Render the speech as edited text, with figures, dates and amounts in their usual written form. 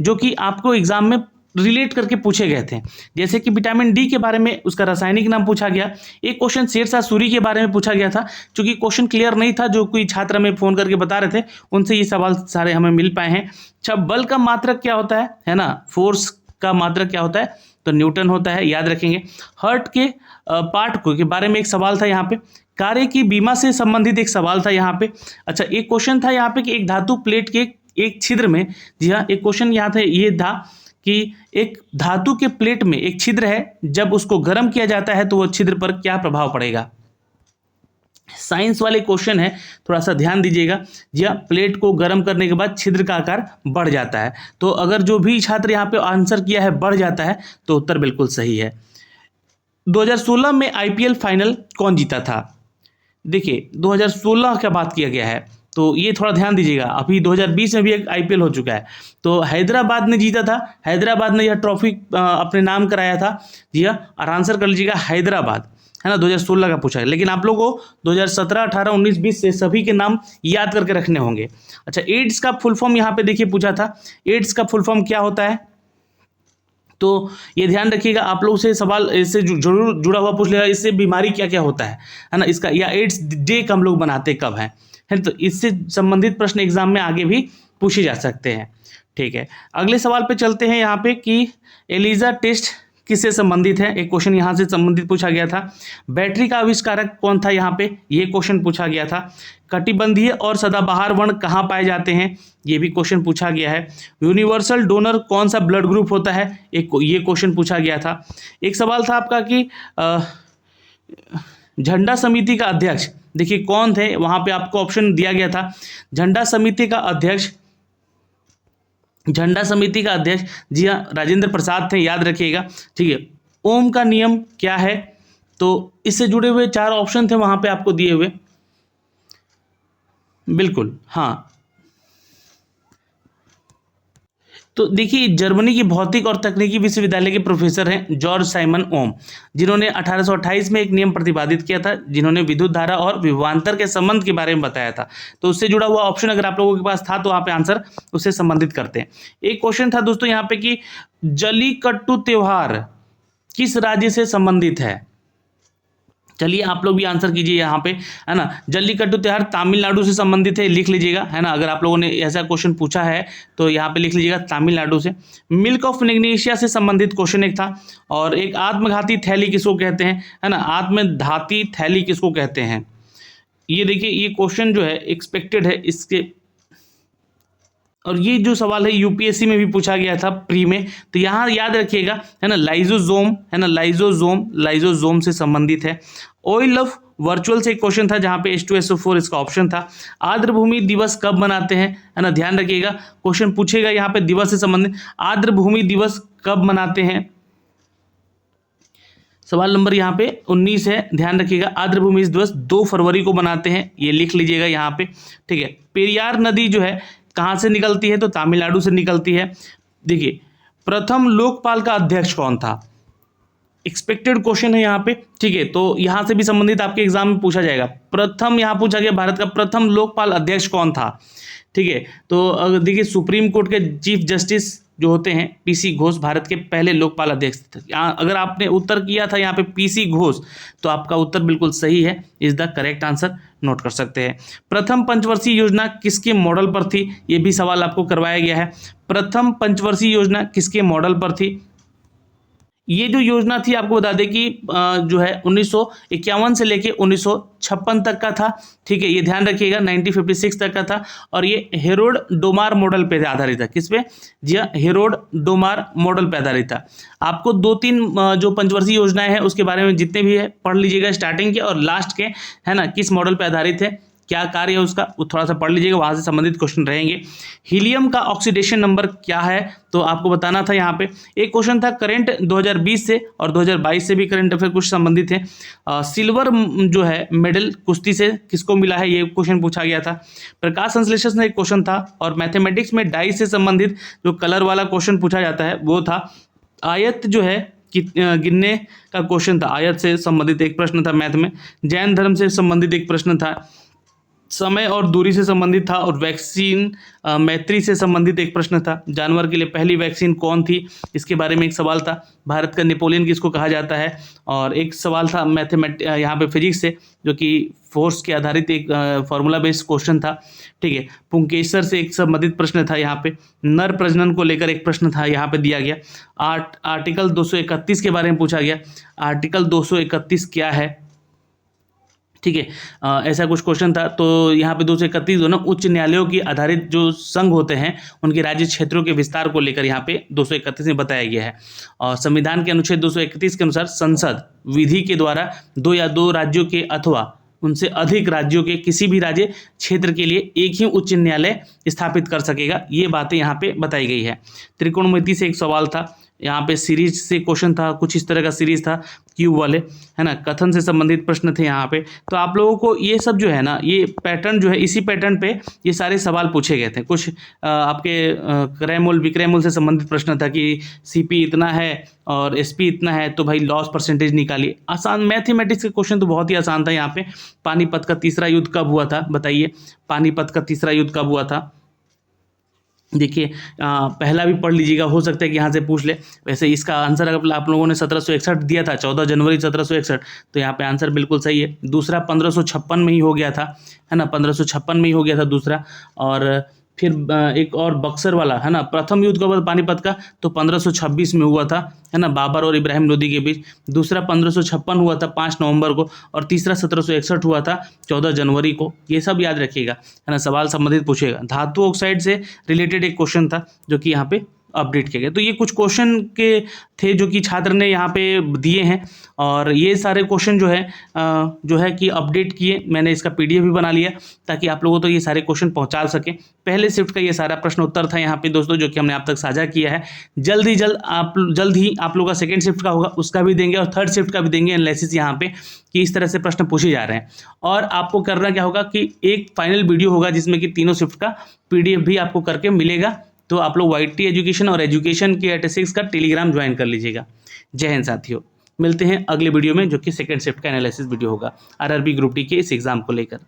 जो कि आपको एग्जाम में रिलेट करके पूछे गए थे। जैसे कि विटामिन डी के बारे में उसका रासायनिक नाम पूछा गया। एक क्वेश्चन शेरशाह सूरी के बारे में पूछा गया था, चूंकि क्वेश्चन क्लियर नहीं था, जो कोई छात्र हमें फोन करके बता रहे थे, उनसे ये सवाल सारे हमें मिल पाए हैं। अच्छा, बल का मात्रक क्या होता है ना, फोर्स का मात्रक क्या होता है, तो न्यूटन होता है, याद रखेंगे। हर्ट के पार्ट को के बारे में एक सवाल था यहाँ पे। कार्य की बीमा से संबंधित एक सवाल था यहाँ पे। अच्छा, एक क्वेश्चन था यहाँ पे कि एक धातु प्लेट के एक छिद्र में, जी हाँ, एक क्वेश्चन यहाँ था, ये था कि एक धातु के प्लेट में एक छिद्र है, जब उसको गर्म किया जाता है तो वो छिद्र पर क्या प्रभाव पड़ेगा। साइंस वाले क्वेश्चन है, थोड़ा सा ध्यान दीजिएगा। जी हाँ, प्लेट को गर्म करने के बाद छिद्र का आकार बढ़ जाता है। तो अगर जो भी छात्र यहाँ पे आंसर किया है बढ़ जाता है, तो उत्तर बिल्कुल सही है। 2016 में आईपीएल फाइनल कौन जीता था। देखिए, 2016 का बात किया गया है, तो ये थोड़ा ध्यान दीजिएगा। अभी 2020 में भी एक आईपीएल हो चुका है, तो हैदराबाद ने जीता था। हैदराबाद ने यह ट्रॉफी अपने नाम कराया था। जी हाँ, और आंसर कर लीजिएगा हैदराबाद, है ना। 2016 का पूछा है, लेकिन आप लोगों को 2017, 18, 19, 20 से सभी के नाम याद करके रखने होंगे। अच्छा, एड्स का फुल फॉर्म यहाँ पे देखिए पूछा था। एड्स का फुल फॉर्म क्या होता है, तो ये ध्यान रखिएगा। आप लोगों से सवाल इससे जरूर जुड़ा हुआ पूछ लेगा, इससे बीमारी क्या क्या होता है ना, इसका, या एड्स डे हम लोग बनाते कब है, तो इससे संबंधित प्रश्न एग्जाम में आगे भी पूछे जा सकते हैं। ठीक है, अगले सवाल पे चलते हैं यहाँ पे कि एलिजा टेस्ट किससे संबंधित है। एक क्वेश्चन यहाँ से संबंधित पूछा गया था। बैटरी का आविष्कारक कौन था, यहाँ पे ये क्वेश्चन पूछा गया था। कटिबंधीय और सदाबहार वर्ण कहाँ पाए जाते हैं, ये भी क्वेश्चन पूछा गया है। यूनिवर्सल डोनर कौन सा ब्लड ग्रुप होता है, एक ये क्वेश्चन पूछा गया था। एक सवाल था आपका कि झंडा समिति का अध्यक्ष, देखिए कौन थे, वहां पे आपको ऑप्शन दिया गया था। झंडा समिति का अध्यक्ष, झंडा समिति का अध्यक्ष, जी हाँ, राजेंद्र प्रसाद थे, याद रखिएगा। ठीक है, ओम का नियम क्या है, तो इससे जुड़े हुए 4 ऑप्शन थे वहां पे आपको दिए हुए। बिल्कुल, हाँ, तो देखिए, जर्मनी की भौतिक और तकनीकी विश्वविद्यालय के प्रोफेसर हैं जॉर्ज साइमन ओम, जिन्होंने 1828 में एक नियम प्रतिपादित किया था, जिन्होंने विद्युत धारा और विभवांतर के संबंध के बारे में बताया था। तो उससे जुड़ा हुआ ऑप्शन अगर आप लोगों के पास था तो वहाँ पे आंसर उससे संबंधित करते हैं। एक क्वेश्चन था दोस्तों यहाँ पे कि जल्लीकट्टू त्योहार किस राज्य से संबंधित है। चलिए आप लोग भी आंसर कीजिए यहाँ पे, है ना। जल्लीकट्टू त्योहार तमिलनाडु से संबंधित है, लिख लीजिएगा, है ना। अगर आप लोगों ने ऐसा क्वेश्चन पूछा है तो यहाँ पे लिख लीजिएगा तमिलनाडु से। मिल्क ऑफ मैग्नीशिया से संबंधित क्वेश्चन एक था। और एक आत्मघाती थैली किसको कहते हैं, है ना, आत्मघाती थैली किसको कहते हैं। ये देखिए, ये क्वेश्चन जो है एक्सपेक्टेड है इसके, और ये जो सवाल है यूपीएससी में भी पूछा गया था प्री में, तो यहाँ याद रखिएगा, है ना, लाइजोजोम, है ना, लाइजोजोम से संबंधित है। ऑयल ऑफ वर्चुअल से एक क्वेश्चन था जहाँ पे H2SO4 इसका ऑप्शन था। आर्द्रभूमि दिवस कब मनाते हैं, है ना, ध्यान रखिएगा, क्वेश्चन पूछेगा यहाँ पे दिवस से संबंधित, आर्द्रभूमि दिवस कब मनाते हैं। सवाल नंबर यहाँ पे 19 है, ध्यान रखिएगा, आर्द्रभूमि दिवस 2 फरवरी को मनाते हैं, ये लिख लीजिएगा यहाँ पे। ठीक है, पेरियार नदी जो है कहाँ से निकलती है, तो तमिलनाडु से निकलती है। देखिए, प्रथम लोकपाल का अध्यक्ष कौन था, एक्सपेक्टेड क्वेश्चन है यहाँ पे। ठीक है, तो यहाँ से भी संबंधित आपके एग्जाम में पूछा जाएगा। प्रथम यहाँ पूछा गया, भारत का प्रथम लोकपाल अध्यक्ष कौन था। ठीक है, तो देखिए, सुप्रीम कोर्ट के चीफ जस्टिस जो होते हैं पीसी घोष भारत के पहले लोकपाल अध्यक्ष थे। अगर आपने उत्तर किया था यहाँ पे पीसी घोष, तो आपका उत्तर बिल्कुल सही है, is the correct answer, note कर सकते हैं। प्रथम पंचवर्षीय योजना किसके मॉडल पर थी, ये भी सवाल आपको करवाया गया है। प्रथम पंचवर्षीय योजना किसके मॉडल पर थी। ये जो योजना थी आपको बता दें कि जो है 1951 से लेके 1956 तक का था। ठीक है, ये ध्यान रखिएगा, 1956 तक का था, और ये हेरोड डोमार मॉडल पे आधारित था। किस पे, जी हाँ, हेरोड डोमार मॉडल पे आधारित था। आपको 2-3 जो पंचवर्षीय योजनाएं हैं उसके बारे में जितने भी है पढ़ लीजिएगा, स्टार्टिंग के और लास्ट के, है ना, किस मॉडल पे आधारित है, क्या कार्य है उसका, वो थोड़ा सा पढ़ लीजिएगा, वहां से संबंधित क्वेश्चन रहेंगे। हीलियम का ऑक्सीडेशन नंबर क्या है, तो आपको बताना था यहाँ पे। एक क्वेश्चन था करंट 2020 से और 2022 से भी करंट अफेयर कुछ संबंधित है। सिल्वर जो है मेडल कुश्ती से किसको मिला है, ये क्वेश्चन पूछा गया था। प्रकाश संश्लेषण से एक क्वेश्चन था, और मैथमेटिक्स में डाई से संबंधित जो कलर वाला क्वेश्चन पूछा जाता है वो था। आयत जो है गिनने का क्वेश्चन था, आयत से संबंधित एक प्रश्न था मैथ में। जैन धर्म से संबंधित एक प्रश्न था। समय और दूरी से संबंधित था, और वैक्सीन मैत्री से संबंधित एक प्रश्न था। जानवर के लिए पहली वैक्सीन कौन थी, इसके बारे में एक सवाल था। भारत का नेपोलियन किसको कहा जाता है, और एक सवाल था यहाँ पे फिजिक्स से, जो कि फोर्स के आधारित एक फार्मूला बेस्ड क्वेश्चन था। ठीक है, पुंकेसर से एक संबंधित प्रश्न था। यहाँ पे नर प्रजनन को लेकर एक प्रश्न था, यहाँ पे दिया गया। आर्टिकल 231 के बारे में पूछा गया। आर्टिकल 231 क्या है, ठीक है, ऐसा कुछ क्वेश्चन था। तो यहाँ पे 231 दोनों उच्च न्यायालयों की आधारित जो संघ होते हैं उनके राज्य क्षेत्रों के विस्तार को लेकर यहाँ पे 231 में बताया गया है। और संविधान के अनुच्छेद 231 के अनुसार संसद विधि के द्वारा 2 या 2 राज्यों के अथवा उनसे अधिक राज्यों के किसी भी राज्य क्षेत्र के लिए एक ही उच्च न्यायालय स्थापित कर सकेगा। ये बातें यहाँ पे बताई गई है। त्रिकोणमिति से एक सवाल था, यहाँ पे सीरीज से क्वेश्चन था, कुछ इस तरह का सीरीज था क्यूब वाले, है ना। कथन से संबंधित प्रश्न थे यहाँ पे। तो आप लोगों को ये सब जो है ना, ये पैटर्न जो है, इसी पैटर्न पे ये सारे सवाल पूछे गए थे। कुछ आपके क्रय मूल विक्रय मूल से संबंधित प्रश्न था कि सीपी इतना है और एसपी इतना है, तो भाई लॉस परसेंटेज निकालिए। आसान मैथमेटिक्स के क्वेश्चन तो बहुत ही आसान था यहाँ पे। पानीपत का तीसरा युद्ध कब हुआ था, बताइए। पानीपत का तीसरा युद्ध कब हुआ था, देखिए पहला भी पढ़ लीजिएगा, हो सकता है कि यहाँ से पूछ ले। वैसे इसका आंसर अगर आप लोगों ने 1761 दिया था, 14 जनवरी 1761, तो यहाँ पे आंसर बिल्कुल सही है। दूसरा 1556 में ही हो गया था, है ना, 1556 में ही हो गया था दूसरा। और फिर एक और बक्सर वाला, है ना, प्रथम युद्ध कब पानीपत का, तो 1526 में हुआ था, है ना, बाबर और इब्राहिम लोदी के बीच। दूसरा 1556 हुआ था 5 नवंबर को, और तीसरा 1761 हुआ था 14 जनवरी को। ये सब याद रखिएगा, है ना, सवाल संबंधित पूछेगा। धातु ऑक्साइड से रिलेटेड एक क्वेश्चन था जो कि यहाँ पे अपडेट किया गया। तो ये कुछ क्वेश्चन के थे जो कि छात्र ने यहाँ पे दिए हैं, और ये सारे क्वेश्चन जो है कि अपडेट किए। मैंने इसका पीडीएफ भी बना लिया ताकि आप लोगों तो ये सारे क्वेश्चन पहुँचा सकें। पहले शिफ्ट का ये सारा प्रश्न उत्तर था यहाँ पे दोस्तों, जो कि हमने आप तक साझा किया है। जल्द ही आप लोगों का सेकेंड शिफ्ट का होगा, उसका भी देंगे, और थर्ड शिफ्ट का भी देंगे एनालिसिस यहाँ पे, कि इस तरह से प्रश्न पूछे जा रहे हैं। और आपको करना क्या होगा कि एक फाइनल वीडियो होगा जिसमें कि तीनों शिफ्ट का पीडीएफ भी आपको करके मिलेगा। तो आप लोग YT एजुकेशन और एजुकेशन के 86 का टेलीग्राम ज्वाइन कर लीजिएगा। जय हिंद साथियों, मिलते हैं अगले वीडियो में, जो कि सेकंड शिफ्ट का एनालिसिस वीडियो होगा RRB ग्रुप डी के इस एग्जाम को लेकर।